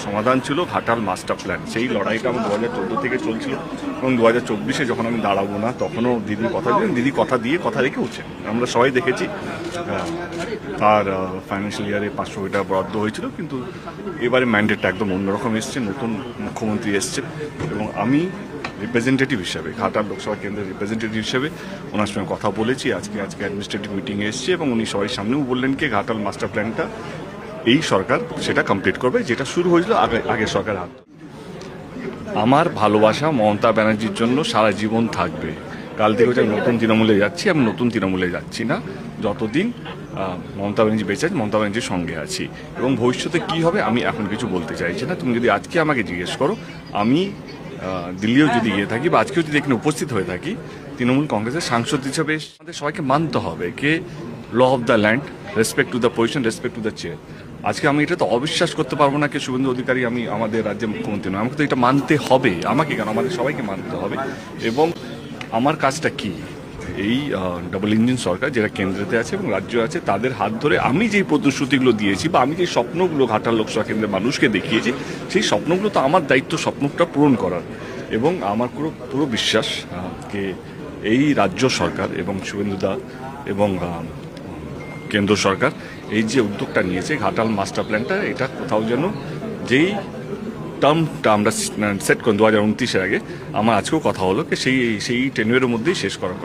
সমাধান ছিল Ghatal master plan. সেই লড়াইটা আমার 2014 থেকে চলছিল এবং 2024-এ যখন আমি দাঁড়াবো না তখনও দিদি কথা দিলেন, দিদি কথা দিয়ে কথা রেখে উঠছেন। আমরা সবাই দেখেছি তার ফাইন্যান্সিয়াল ইয়ারে 500 কোটি টাকা বরাদ্দ হয়েছিল, কিন্তু এবারে ম্যান্ডেটটা একদম অন্যরকম এসছে, নতুন মুখ্যমন্ত্রী এসছে এবং আমি রিপ্রেজেন্টেটিভ হিসাবে, ঘাটাল লোকসভা কেন্দ্রের রিপ্রেজেন্টেটিভ হিসেবে ওনার সঙ্গে কথা বলেছি। আজকে অ্যাডমিনিস্ট্রেটিভ মিটিংয়ে এসেছি এবং উনি সবাই সামনেও বললেন কি ঘাটাল মাস্টার প্ল্যানটা এই সরকার সেটা কমপ্লিট করবে, যেটা শুরু হয়েছিল আগের সরকার হাত। আমার ভালোবাসা মমতা ব্যানার্জির জন্য সারা জীবন থাকবে। কাল থেকে হচ্ছে নতুন তৃণমূলে যাচ্ছি, আমি নতুন তৃণমূলে যাচ্ছি না। যতদিন মমতা ব্যানার্জি বেঁচে আছে মমতা ব্যানার্জির সঙ্গে আছি এবং ভবিষ্যতে কী হবে আমি এখন কিছু বলতে চাইছি না। তুমি যদি আজকে আমাকে জিজ্ঞেস করো, আমি দিল্লিও যদি গিয়ে থাকি বা আজকেও যদি এখানে উপস্থিত হয়ে থাকি, তৃণমূল কংগ্রেসের সাংসদ হিসেবে আমাদের সবাইকে মানতে হবে কে law of the land, respect to the position, respect to the chair. আজকে আমি এটা তো অবিশ্বাস করতে পারবো না কি শুভেন্দু অধিকারী আমি আমাদের রাজ্যের মুখ্যমন্ত্রী নয়। আমাকে তো এটা মানতে হবে, আমাকে কেন আমাদের সবাইকে মানতে হবে। এবং আমার কাজটা কি, এই ডাবল ইঞ্জিন সরকার যেটা কেন্দ্রেতে আছে এবং রাজ্য আছে তাদের হাত ধরে আমি যেই প্রতিশ্রুতিগুলো দিয়েছি বা আমি যে স্বপ্নগুলো ঘাটাল লোকসভা কেন্দ্রের মানুষকে দেখিয়েছি, সেই স্বপ্নগুলো তো আমার দায়িত্ব স্বপ্নটা পূরণ করার। এবং আমার পুরো বিশ্বাস যে এই রাজ্য সরকার এবং শুভেন্দুদা এবং কেন্দ্র সরকার এই যে উদ্যোগটা নিয়েছে ঘাটাল মাস্টার প্ল্যানটা, এটা কোথাও যেন যেই টার্মটা আমরা সেট করি 2029-এর আগে, আমার আজকেও কথা হলো কি সেই টেনুয়ের মধ্যেই শেষ করা।